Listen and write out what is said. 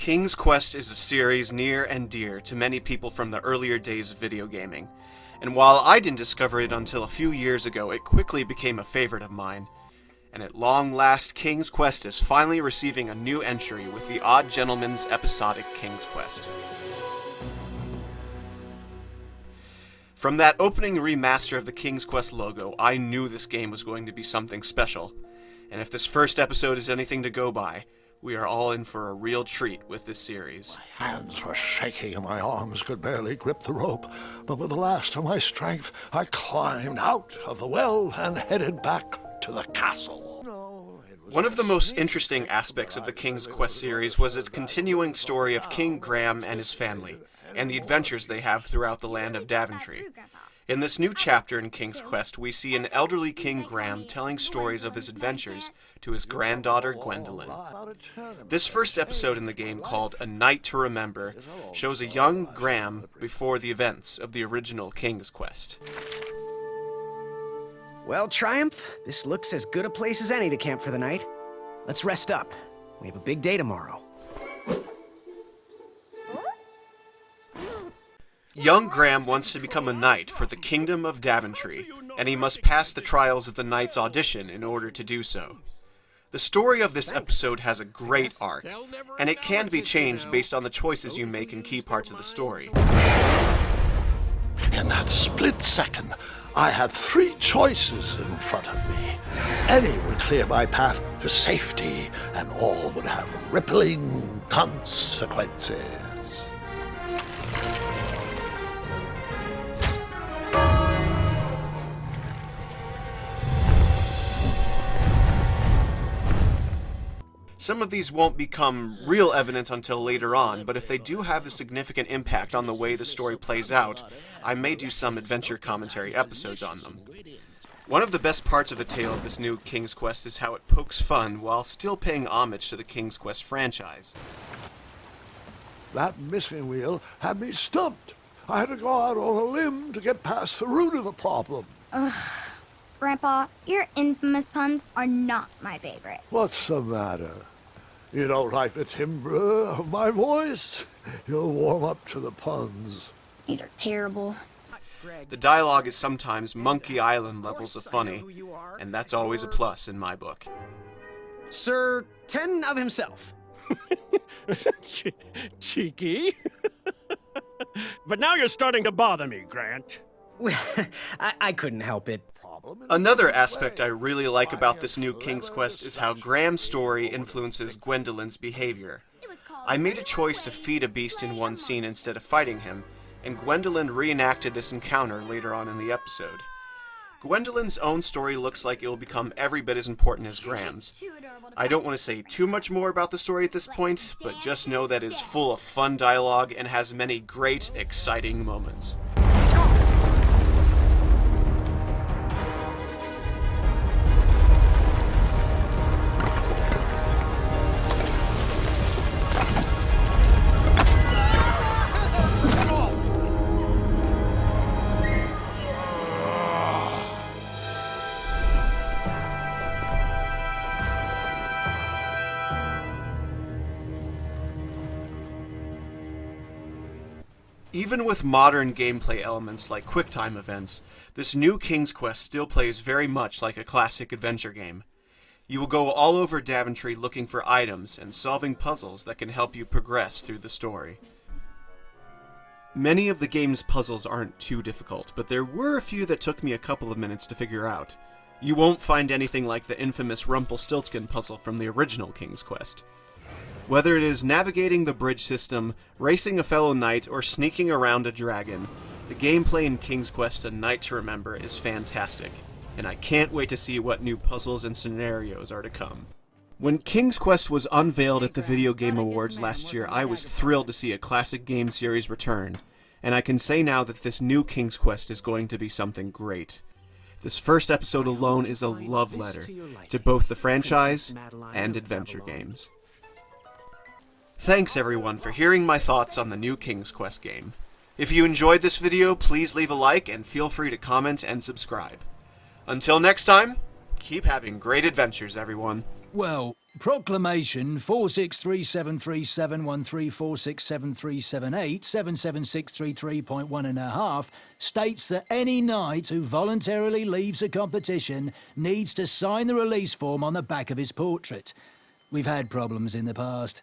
King's Quest is a series near and dear to many people from the earlier days of video gaming, and while I didn't discover it until a few years ago, it quickly became a favorite of mine. And at long last, King's Quest is finally receiving a new entry with the Odd Gentleman's episodic King's Quest. From that opening remaster of the King's Quest logo, I knew this game was going to be something special. And if this first episode is anything to go by, we are all in for a real treat with this series. My hands were shaking and my arms could barely grip the rope, but with the last of my strength, I climbed out of the well and headed back to the castle. One of the most interesting aspects of the King's Quest series was its continuing story of King Graham and his family, and the adventures they have throughout the land of Daventry. In this new chapter in King's Quest, we see an elderly King Graham telling stories of his adventures to his granddaughter Gwendolyn. This first episode in the game, called A Night to Remember, shows a young Graham before the events of the original King's Quest. Well, Triumph, this looks as good a place as any to camp for the night. Let's rest up. We have a big day tomorrow. Young Graham wants to become a knight for the Kingdom of Daventry, and he must pass the trials of the knight's audition in order to do so. The story of this episode has a great arc, and it can be changed based on the choices you make in key parts of the story. In that split second, I had three choices in front of me. Any would clear my path to safety, and all would have rippling consequences. Some of these won't become real evident until later on, but if they do have a significant impact on the way the story plays out, I may do some adventure commentary episodes on them. One of the best parts of the tale of this new King's Quest is how it pokes fun while still paying homage to the King's Quest franchise. That missing wheel had me stumped. I had to go out on a limb to get past the root of the problem. Ugh. Grandpa, your infamous puns are not my favorite. What's the matter? You don't like the timbre of my voice? You'll warm up to the puns. These are terrible. The dialogue is sometimes Monkey Island levels of funny, and that's always a plus in my book. Sir 10 of himself. Cheeky. But now you're starting to bother me, Grant. I couldn't help it. Another aspect I really like about this new King's Quest is how Graham's story influences Gwendolyn's behavior. I made a choice to feed a beast in one scene instead of fighting him, and Gwendolyn reenacted this encounter later on in the episode. Gwendolyn's own story looks like it will become every bit as important as Graham's. I don't want to say too much more about the story at this point, but just know that it is full of fun dialogue and has many great, exciting moments. Even with modern gameplay elements like QuickTime events, this new King's Quest still plays very much like a classic adventure game. You will go all over Daventry looking for items and solving puzzles that can help you progress through the story. Many of the game's puzzles aren't too difficult, but there were a few that took me a couple of minutes to figure out. You won't find anything like the infamous Rumpelstiltskin puzzle from the original King's Quest. Whether it is navigating the bridge system, racing a fellow knight, or sneaking around a dragon, the gameplay in King's Quest A Night to Remember is fantastic, and I can't wait to see what new puzzles and scenarios are to come. When King's Quest was unveiled at the Video Game Awards last year, I was thrilled to see a classic game series return, and I can say now that this new King's Quest is going to be something great. This first episode alone is a love letter to both the franchise and adventure games. Thanks everyone for hearing my thoughts on the new King's Quest game. If you enjoyed this video, please leave a like and feel free to comment and subscribe. Until next time, keep having great adventures, everyone. Well, Proclamation 46373713467378 states that any knight who voluntarily leaves a competition needs to sign the release form on the back of his portrait. We've had problems in the past.